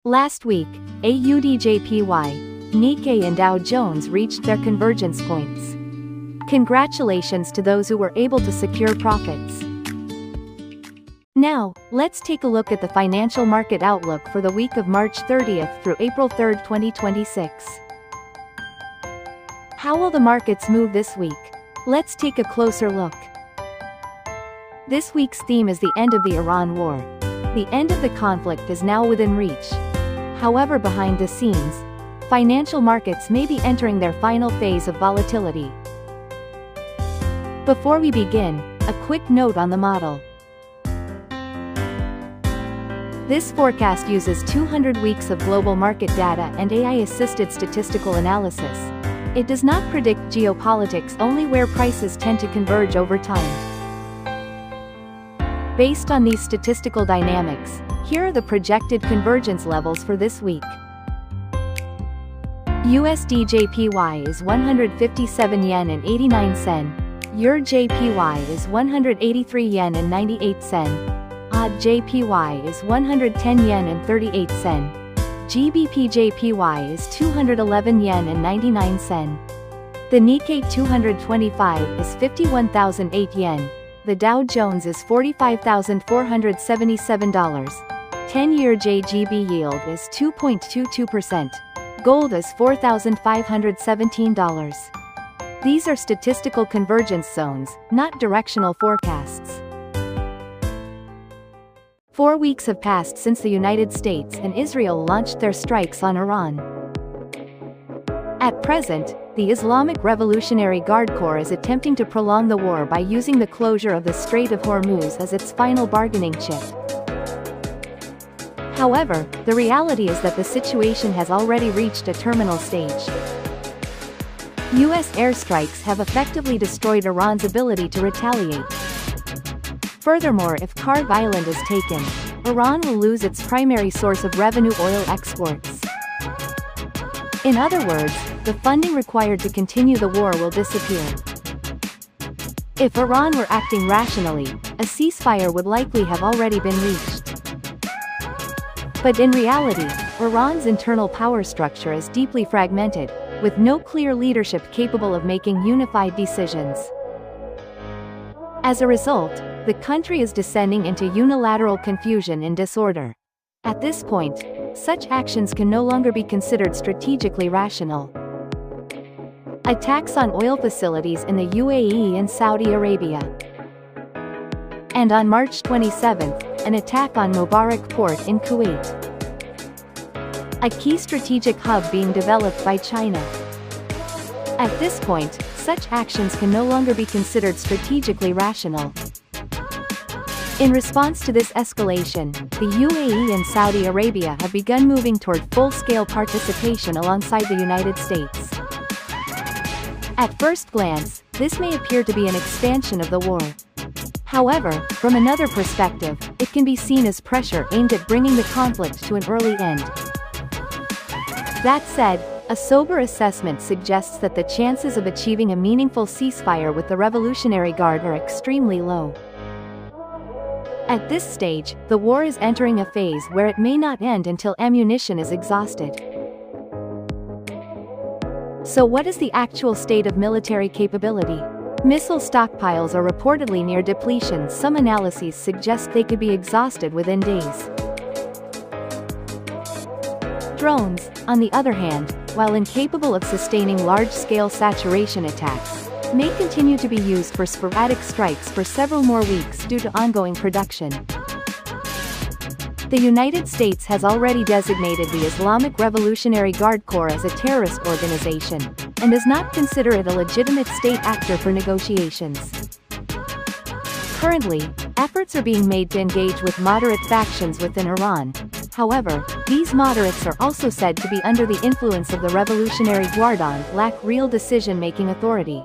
Last week, AUDJPY, Nikkei and Dow Jones reached their convergence points. Congratulations to those who were able to secure profits. Now, let's take a look at the financial market outlook for the week of March 30th through April 3rd, 2026. How will the markets move this week? Let's take a closer look. This week's theme is the end of the Iran war. The end of the conflict is now within reach. However, behind the scenes, financial markets may be entering their final phase of volatility. Before we begin, a quick note on the model. This forecast uses 200 weeks of global market data and AI-assisted statistical analysis. It does not predict geopolitics, only where prices tend to converge over time. Based on these statistical dynamics, here are the projected convergence levels for this week. USD JPY is 157 yen and 89 sen. EUR JPY is 183 yen and 98 sen. AUD JPY is 110 yen and 38 sen. GBP JPY is 211 yen and 99 sen. The Nikkei 225 is 51,008 yen. The Dow Jones is $45,477. 10-year JGB yield is 2.22%. Gold is $4,517. These are statistical convergence zones, not directional forecasts. 4 weeks have passed since the United States and Israel launched their strikes on Iran. At present, the Islamic Revolutionary Guard Corps is attempting to prolong the war by using the closure of the Strait of Hormuz as its final bargaining chip. However, the reality is that the situation has already reached a terminal stage. U.S. airstrikes have effectively destroyed Iran's ability to retaliate. Furthermore, if Kharg Island is taken, Iran will lose its primary source of revenue, oil exports. In other words, the funding required to continue the war will disappear. If Iran were acting rationally, a ceasefire would likely have already been reached. But in reality, Iran's internal power structure is deeply fragmented, with no clear leadership capable of making unified decisions. As a result, the country is descending into unilateral confusion and disorder. At this point, such actions can no longer be considered strategically rational. Attacks on oil facilities in the UAE and Saudi Arabia. And on March 27th, an attack on Mubarak port in Kuwait. A key strategic hub being developed by China. At this point, such actions can no longer be considered strategically rational. In response to this escalation, the UAE and Saudi Arabia have begun moving toward full-scale participation alongside the United States. At first glance, this may appear to be an expansion of the war. However, from another perspective, it can be seen as pressure aimed at bringing the conflict to an early end. That said, a sober assessment suggests that the chances of achieving a meaningful ceasefire with the Revolutionary Guard are extremely low. At this stage, the war is entering a phase where it may not end until ammunition is exhausted. So what is the actual state of military capability? Missile stockpiles are reportedly near depletion. Some analyses suggest they could be exhausted within days. Drones, on the other hand, while incapable of sustaining large-scale saturation attacks, may continue to be used for sporadic strikes for several more weeks due to ongoing production. The United States has already designated the Islamic Revolutionary Guard Corps as a terrorist organization, and does not consider it a legitimate state actor for negotiations. Currently, efforts are being made to engage with moderate factions within Iran. However, these moderates are also said to be under the influence of the Revolutionary Guard and lack real decision-making authority.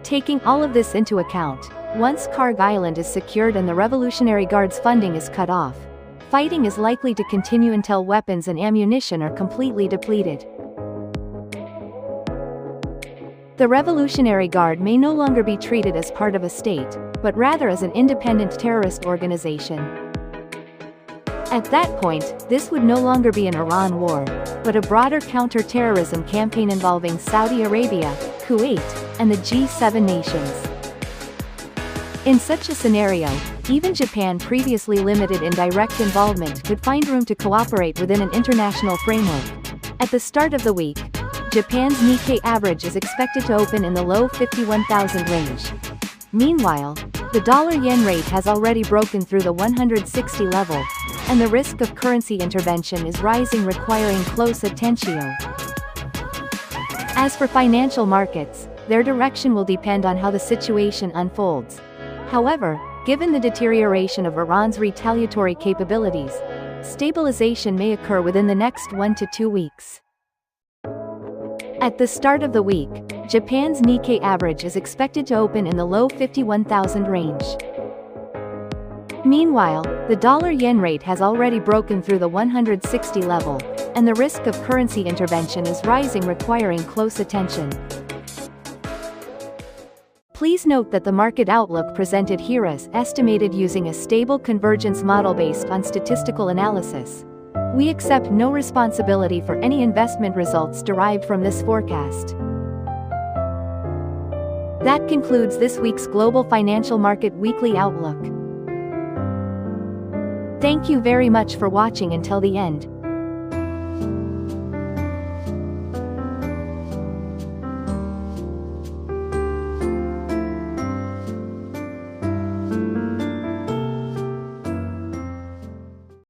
Taking all of this into account, once Kharg Island is secured and the Revolutionary Guard's funding is cut off, fighting is likely to continue until weapons and ammunition are completely depleted. The Revolutionary Guard may no longer be treated as part of a state, but rather as an independent terrorist organization. At that point, this would no longer be an Iran war, but a broader counter-terrorism campaign involving Saudi Arabia, Kuwait, and the G7 nations. In such a scenario, even Japan, previously limited in direct involvement, could find room to cooperate within an international framework. At the start of the week, Japan's Nikkei average is expected to open in the low 51,000 range. Meanwhile, the dollar-yen rate has already broken through the 160 level, and the risk of currency intervention is rising, requiring close attention. As for financial markets, their direction will depend on how the situation unfolds. However, given the deterioration of Iran's retaliatory capabilities, stabilization may occur within the next 1 to 2 weeks. At the start of the week, Japan's Nikkei average is expected to open in the low 51,000 range. Meanwhile, the dollar-yen rate has already broken through the 160 level, and the risk of currency intervention is rising, requiring close attention. Please note that the market outlook presented here is estimated using a stable convergence model based on statistical analysis. We accept no responsibility for any investment results derived from this forecast. That concludes this week's Global Financial Market Weekly Outlook. Thank you very much for watching until the end.